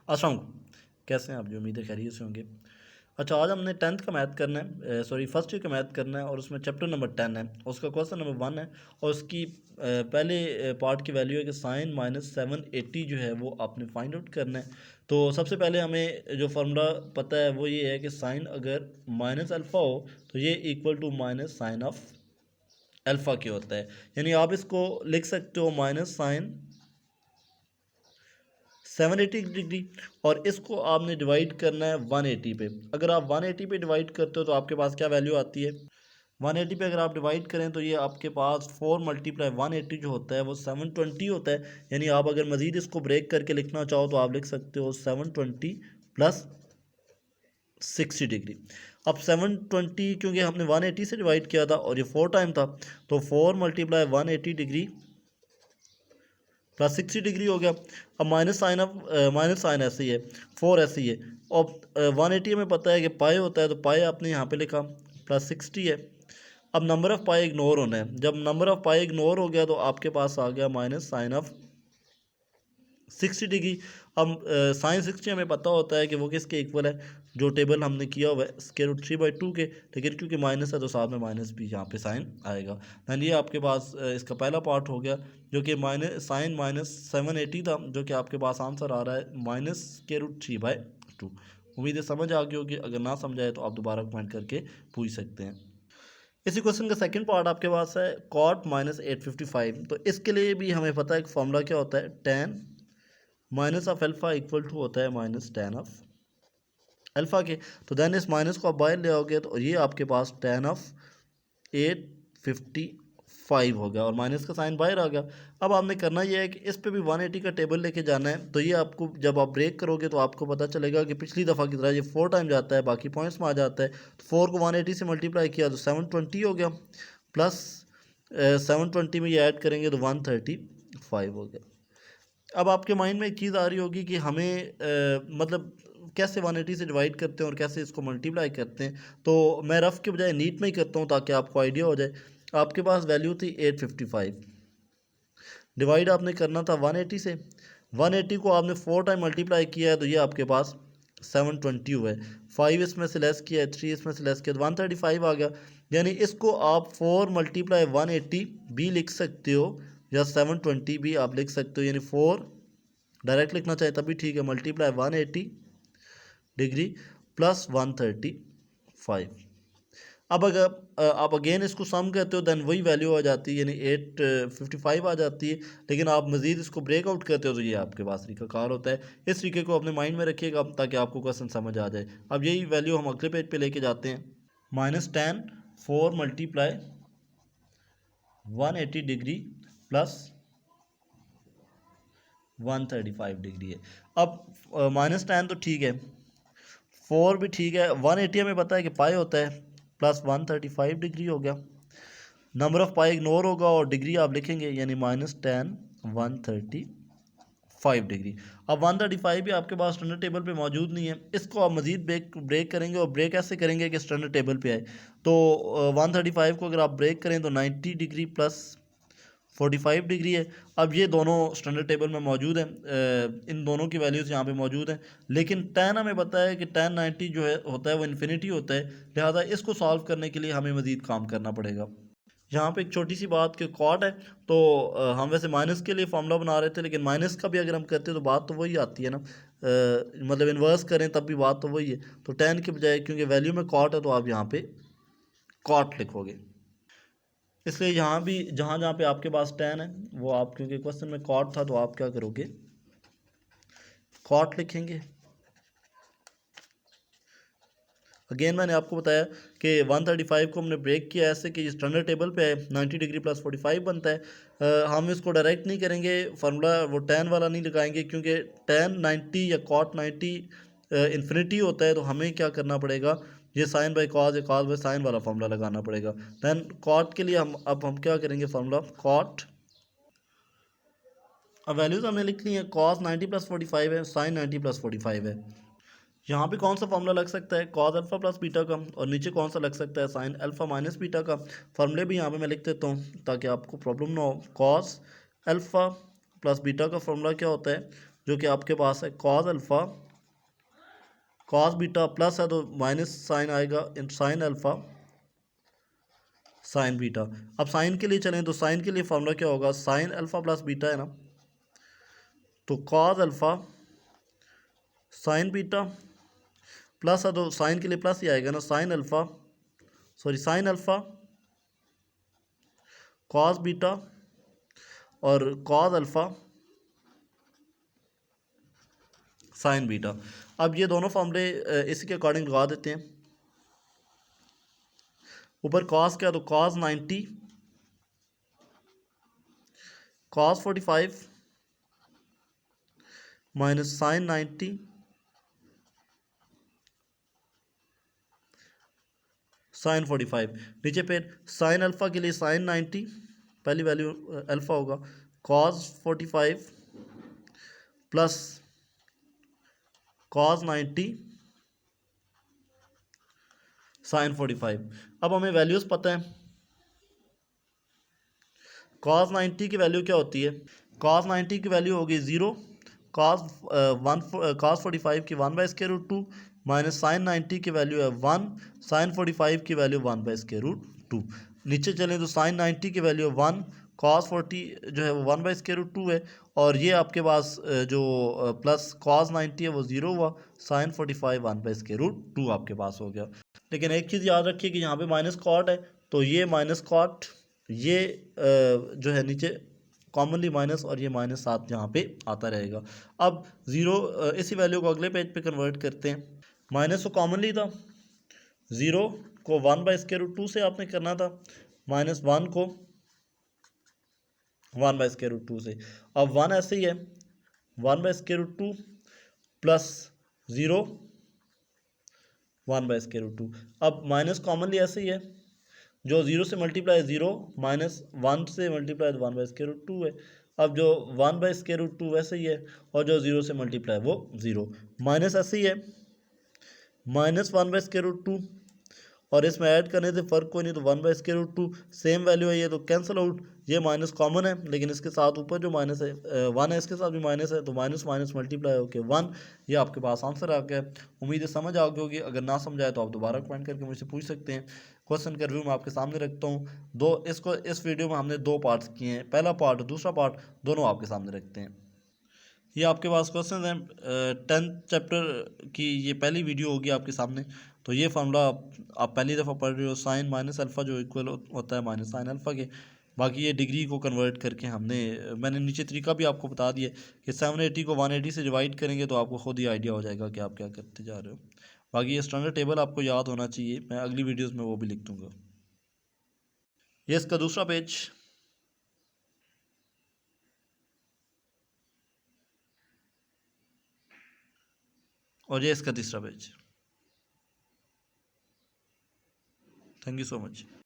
अस्सलाम वालेकुम। कैसे हैं आप? जो उम्मीद है खैरियत से होंगे। अच्छा, आज हमने टेंथ का मैथ करना है, सॉरी फर्स्ट ईयर का मैथ करना है और उसमें चैप्टर नंबर 10 है, उसका क्वेश्चन नंबर 1 है और उसकी पहले पार्ट की वैल्यू है कि साइन माइनस 780 जो है वो आपने फाइंड आउट करना है। तो सबसे पहले हमें जो फार्मूला पता है वो ये है कि साइन अगर माइनस अल्फ़ा हो तो ये equal to minus sine of alpha के होता है। यानी आप इसको लिख सकते हो माइनस साइन 780 डिग्री और इसको आपने डिवाइड करना है 180 पे। अगर आप 180 पे डिवाइड करते हो तो आपके पास क्या वैल्यू आती है? 180 पे अगर आप डिवाइड करें तो ये आपके पास 4 मल्टीप्लाई 180 जो होता है वो 720 होता है। यानी आप अगर मज़ीद इसको ब्रेक करके लिखना चाहो तो आप लिख सकते हो 720 प्लस 60 डिग्री। अब 720 क्योंकि हमने 180 से डिवाइड किया था और ये 4 टाइम था, तो 4 मल्टीप्लाई 180 डिग्री प्लस 60 डिग्री हो गया। अब माइनस साइन ऐसे ही है, 4 ऐसे ही है। और 180 हमें पता है कि पाई होता है, तो पाई आपने यहाँ पे लिखा प्लस 60 है। अब नंबर ऑफ़ पाई इग्नोर होना है। जब नंबर ऑफ़ पाई इग्नोर हो गया तो आपके पास आ गया माइनस साइन ऑफ 60 डिग्री। अब साइन 60 हमें पता होता है कि वो किसके इक्वल है, जो टेबल हमने किया हुआ है स्क्वायर रूट 3/2 के, लेकिन क्योंकि माइनस है तो साथ में माइनस भी यहाँ पे साइन आएगा। दैन ये आपके पास इसका पहला पार्ट हो गया जो कि साइन माइनस 780 था, जो कि आपके पास आंसर आ रहा है माइनस स्क्वायर रूट 3/2। उम्मीद है समझ आ गई होगी। अगर ना समझ आए तो आप दोबारा कमेंट करके पूछ सकते हैं। इसी क्वेश्चन का सेकंड पार्ट आपके पास है कॉट माइनस 855। तो इसके लिए भी हमें पता है कि फॉर्मूला क्या होता है, tan minus of alpha equal to होता है माइनस टेन ऑफ अल्फ़ा के। तो देन इस माइनस को आप बाहर ले आओगे तो ये आपके पास टेन ऑफ 855 हो गया और माइनस का साइन बाहर आ गया। अब आपने करना ये है कि इस पे भी 180 का टेबल लेके जाना है। तो ये आपको जब आप ब्रेक करोगे तो आपको पता चलेगा कि पिछली दफ़ा की तरह ये 4 टाइम जाता है, बाकी पॉइंट्स में आ जाता है। तो 4 को 180 से मल्टीप्लाई किया तो 720 हो गया, प्लस 720 में ये ऐड करेंगे तो 135 हो गया। अब आपके माइंड में एक चीज़ आ रही होगी कि हमें मतलब कैसे 180 से डिवाइड करते हैं और कैसे इसको मल्टीप्लाई करते हैं। तो मैं रफ़ के बजाय नीट में ही करता हूँ ताकि आपको आइडिया हो जाए। आपके पास वैल्यू थी 855, डिवाइड आपने करना था 180 से। 180 को आपने 4 टाइम मल्टीप्लाई किया है तो ये आपके पास 720 हुआ है। 5 इसमें से लेस किया है, 3 इसमें से लेस किया तो 135 आ गया। यानी इसको आप 4 मल्टीप्लाई 180 भी लिख सकते हो या 720 भी आप लिख सकते हो। यानी 4 डायरेक्ट लिखना चाहे तभी ठीक है, मल्टीप्लाई 180 डिग्री प्लस 135। अब अगर आप अगेन इसको सम करते हो दैन वही वैल्यू आ जाती है, यानी 855 आ जाती है। लेकिन आप मज़ीद इसको ब्रेकआउट करते हो तो ये आपके पास तरीक़ाकार होता है। इस तरीके को अपने माइंड में रखिएगा ताकि आपको क्वेश्चन समझ आ जाए। अब यही वैल्यू हम अगले पेज पे लेके जाते हैं। Minus 10 4 multiply 180 degree plus 135 degree है। अब माइनस 10 तो ठीक है, 4 भी ठीक है, 180 हमें पता है कि पाई होता है, प्लस 135 डिग्री हो गया। नंबर ऑफ पाई इग्नोर होगा और डिग्री आप लिखेंगे, यानी माइनस 10 135 डिग्री। अब 135 भी आपके पास स्टैंडर्ड टेबल पे मौजूद नहीं है। इसको आप मज़ीद ब्रेक करेंगे और ब्रेक ऐसे करेंगे कि स्टैंडर्ड टेबल पे आए। तो 135 को अगर आप ब्रेक करें तो 90 डिग्री प्लस 45 डिग्री है। अब ये दोनों स्टैंडर्ड टेबल में मौजूद हैं, इन दोनों की वैल्यूज़ यहाँ पे मौजूद हैं। लेकिन tan हमें पता है कि tan 90 जो है होता है वो इन्फिनिटी होता है, लिहाजा इसको सॉल्व करने के लिए हमें मज़ीद काम करना पड़ेगा। यहाँ पे एक छोटी सी बात कि कॉट है, तो हम वैसे माइनस के लिए फॉर्मूला बना रहे थे, लेकिन माइनस का भी अगर हम करते तो बात तो वही आती है ना, मतलब इन्वर्स करें तब भी बात तो वही है। तो tan के बजाय क्योंकि वैल्यू में कॉट है तो आप यहाँ पे कॉट लिखोगे। इसलिए यहाँ भी जहाँ जहाँ पे आपके पास tan है वो आप, क्योंकि क्वेश्चन में कॉट था तो आप क्या करोगे, कॉट लिखेंगे। अगेन मैंने आपको बताया कि 135 को हमने ब्रेक किया ऐसे कि स्टैंडर्ड टेबल पे है, 90 डिग्री प्लस 45 बनता है। हम इसको डायरेक्ट नहीं करेंगे, फार्मूला वो tan वाला नहीं लगाएंगे क्योंकि tan 90 या कॉट 90 इन्फिनिटी होता है। तो हमें क्या करना पड़ेगा, ये साइन बाई कॉज या कॉज बाई साइन वाला फार्मूला लगाना पड़ेगा। दैन कॉट के लिए हम क्या करेंगे, फार्मूला कॉट। अब वैल्यूज़ हमने लिख ली है, कॉस 90 प्लस 45 है, साइन 90 प्लस 45 है। यहाँ पे कौन सा फार्मूला लग सकता है, कॉस अल्फ़ा प्लस बीटा का, और नीचे कौन सा लग सकता है, साइन अल्फ़ा माइनस बीटा का। फार्मूले भी यहाँ पे मैं लिख देता हूँ ताकि आपको प्रॉब्लम ना हो। कॉस अल्फ़ा प्लस बीटा का फार्मूला क्या होता है, जो कि आपके पास है cos alpha, cos beta plus है तो माइनस साइन आएगा इन साइन अल्फ़ा साइन बीटा। अब साइन के लिए चलें तो साइन के लिए फॉर्मूला क्या होगा, साइन अल्फ़ा प्लस बीटा है ना, तो cos alpha sine beta plus है तो साइन के लिए प्लस ही आएगा ना, sine alpha sorry sine alpha cos beta और कॉस अल्फ़ा साइन बीटा। अब ये दोनों फॉर्मूले इसी के अकॉर्डिंग लगा देते हैं। ऊपर कॉस क्या, तो cos 90 cos 45 minus sine 90 sine 45। नीचे फिर साइन अल्फ़ा के लिए साइन 90 पहली वैल्यू अल्फ़ा होगा, कॉस 45 प्लस कॉस 90 साइन 45। अब हमें वैल्यूज़ पता है, कॉस 90 की वैल्यू क्या होती है, कॉस 90 की वैल्यू होगी 0, कॉस कॉस 45 की 1/√2 माइनस साइन 90 की वैल्यू है 1, साइन 45 की वैल्यू 1/√2। नीचे चलें तो साइन 90 की वैल्यू 1, कॉस 40 जो है वो 1/√2 है, और ये आपके पास जो प्लस कॉस 90 है वो 0 हुआ, साइन 45 1/√2 आपके पास हो गया। लेकिन एक चीज़ याद रखिए कि यहाँ पे माइनस कॉट है, तो ये माइनस कॉट ये जो है नीचे कॉमनली माइनस, और ये माइनस साथ यहाँ पे आता रहेगा। अब ज़ीरो इसी वैल्यू को अगले पेज पे कन्वर्ट करते हैं। माइनस तो कॉमनली था, ज़ीरो को 1/√2 से आपने करना था, माइनस 1 को 1/√2 से। अब 1 ऐसे ही है, 1/√2 प्लस 0 1/√2। अब माइनस कॉमनली ऐसे ही है, जो 0 से मल्टीप्लाई 0 माइनस 1 से मल्टीप्लाई 1/√2 है। अब जो 1/√2 वैसे ही है, और जो 0 से मल्टीप्लाई वो 0, माइनस ऐसे ही है माइनस 1/√2, और इसमें ऐड करने से फ़र्क कोई नहीं, तो 1/√2 सेम वैल्यू है, ये तो कैंसिल आउट, ये माइनस कॉमन है, लेकिन इसके साथ ऊपर जो माइनस है 1 है, इसके साथ भी माइनस है, तो माइनस माइनस मल्टीप्लाई होकर 1, ये आपके पास आंसर आ गया। उम्मीद है समझ आ गई होगी, अगर ना समझ आए तो आप दोबारा कमेंट करके मुझसे पूछ सकते हैं। क्वेश्चन का रिव्यू मैं आपके सामने रखता हूँ। इस वीडियो में हमने 2 पार्ट्स किए हैं, पहला पार्ट दूसरा पार्ट दोनों आपके सामने रखते हैं। ये आपके पास क्वेश्चन हैं 10th चैप्टर की, ये पहली वीडियो होगी आपके सामने। तो ये फार्मूला आप पहली दफ़ा पढ़ रहे हो, साइन माइनस अल्फ़ा जो इक्वल होता है माइनस साइन अल्फ़ा के। बाकी ये डिग्री को कन्वर्ट करके मैंने नीचे तरीका भी आपको बता दिया कि 780 को 180 से डिवाइड करेंगे तो आपको खुद ही आइडिया हो जाएगा कि आप क्या करते जा रहे हो। बाकी ये स्टैंडर्ड टेबल आपको याद होना चाहिए, मैं अगली वीडियोज़ में वो भी लिख दूँगा। ये इसका दूसरा पेज, और ये इसका तीसरा page. Thank you so much.